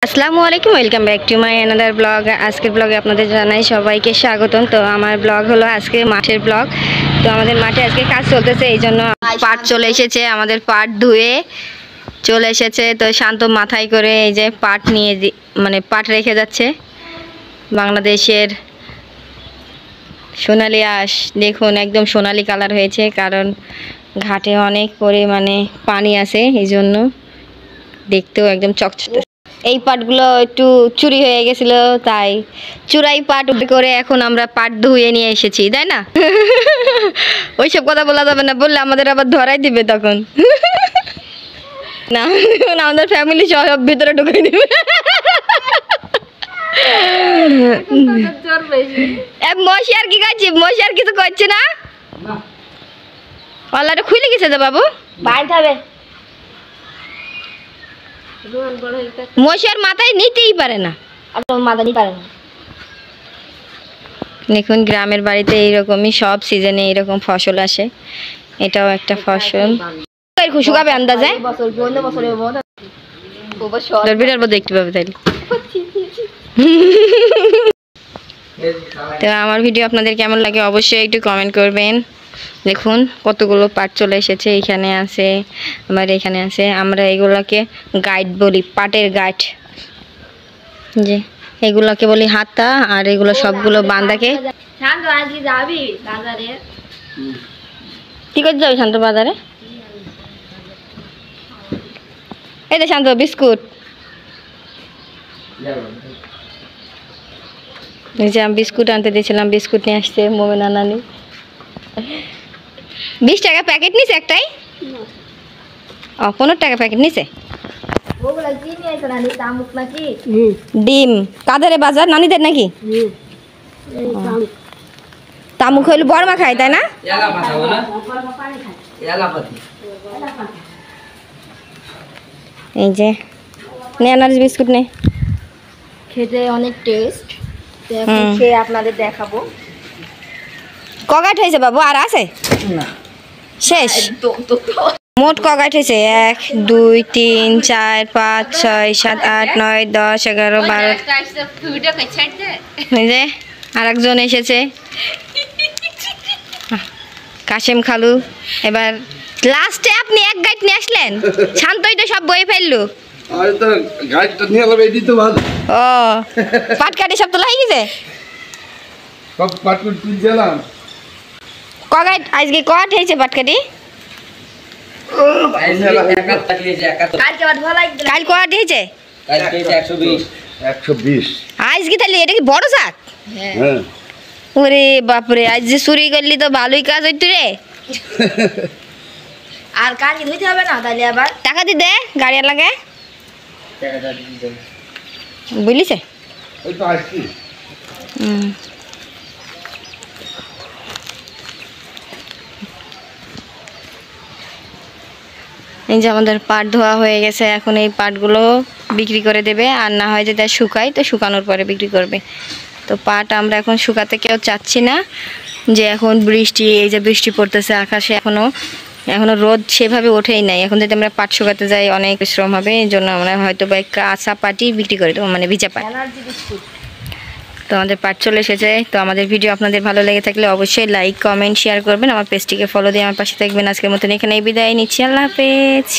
আসসালামু আলাইকুম, welcome back to my another blog. আজকের ব্লগে আপনাদের জানাই সবাইকে স্বাগতম। তো আমার ব্লগ হলো আজকে মাঠের ব্লগ। তো আমাদের মাঠে আজকে কাজ চলতেছে, এই জন্য পাট চলে এসেছে, আমাদের পাট ধুয়ে চলে এসেছে। তো শান্ত মাথায় করে এই যে পাট নিয়ে পাট রেখে যাচ্ছে। বাংলাদেশের সোনালি আঁশ দেখুন, একদম সোনালি কালার হয়েছে, কারণ ঘাটে অনেক পরিমাণে পানি আছে, এই জন্য দেখতেও একদম চকচকে। এই পাটগুলো একটু চুরি হয়ে গেছিল, তাই চুরাই পাট করে এখন আমরা পাট ধুয়ে নিয়ে এসেছি, তাই না? ওইসব কথা বলা যাবে না, বললে আমাদের আবার ধরাই দিবে তখন। না, আমাদের ফ্যামিলি সব ভিতরে ঢুকাই দিবে। মশি আর কি খাচ্ছি, মশি আর কিছু করছে না। পাল্লাটা খুলে গেছে তো বাবু, বাইরে হবে। মশার মাথায় নিতেই পারে না, মাথা নিতে পারে না। দেখুন, গ্রামের বাড়িতে এইরকমই সব সিজনে এইরকম ফসল আসে, এটাও একটা ফসল। শুকাবে আন্দাজে দেখতে পাবে তাই। তো আমার ভিডিও আপনাদের কেমন লাগে অবশ্যই একটু কমেন্ট করবেন। দেখুন কতগুলো পাট চলে এসেছে, এখানে আছে, আমার এখানে আছে। আমরা এগুলোকে গাইড বলি, পাটের গাইড, যে এগুলোকে বলি হাতা, আর এগুলো সবগুলো বান্দাকে। কি করতে যাবি শান্ত বাজারে? এই যে শান্ত বিস্কুট, বিস্কুট আনতে দিয়েছিলাম, বিস্কুট নিয়ে আসছে মোমেনা নানি। 20 টাকা প্যাকেট নিছে একটাই, 15 টাকা প্যাকেট নিছে। ডিম কাদের বাজার নানিদের নাকি? তামুক হইলে বড়মা খায়, তাই না? এই যে নেনার বিস্কুট নে, খেতে অনেক টেস্ট, খেয়ে আপনাদের দেখাবো। কগাট হয়েছে বাবু, আর আছে না? শেষ? মোট কগাট হয়েছে 1 2 3 4 5 6 7 8 9 10 11 12। এই যে আরেকজন এসেছে, কাশেম খালু। এবার লাস্টে আপনি এক গাইড নিয়ে আসলেন, শান্তই তো সব বই ফেললু। ও পাট কাটি সব তোলা হয়ে গেছে। কগাইট আজকে কট হয়েছে পাটকাটি? কাল কট হয়েছে 120। আজকে তাহলে এটা কি বড় শাক? ওরে বাপরে, আজ যে চুরি করলি তো ভালোই কাজ হইতো রে। আর কালকে ধুইতে হবে না, তাহলে আবার টাকা দি দে গাড়ি লাগে বুঝলিছে। এই যে আমাদের পাট ধোয়া হয়ে গেছে, এখন এই পাটগুলো বিক্রি করে দেবে, আর না হয় যদি শুকাই তো শুকানোর পরে বিক্রি করবে। তো পাট আমরা এখন শুকাতে কেউ চাচ্ছি না, যে এখন বৃষ্টি, এই যে বৃষ্টি পড়তেছে আকাশে, এখনো রোদ সেভাবে ওঠেই নাই। এখন যদি আমরা পাট শুকাতে যাই অনেক শ্রম হবে, এই জন্য আমরা হয়তো বা কাঁচা পাটই বিক্রি করে দেবো, ভিজা পাট। তো আমাদের পাট চলে এসেছে। তো আমাদের ভিডিও আপনাদের ভালো লেগে থাকলে অবশ্যই লাইক কমেন্ট শেয়ার করবেন, আমার পেজটিকে ফলো দিয়ে আমার পাশে থাকবেন। আজকের মতন এখানেই বিদায় নিচ্ছি, আল্লাহ হাফেজ।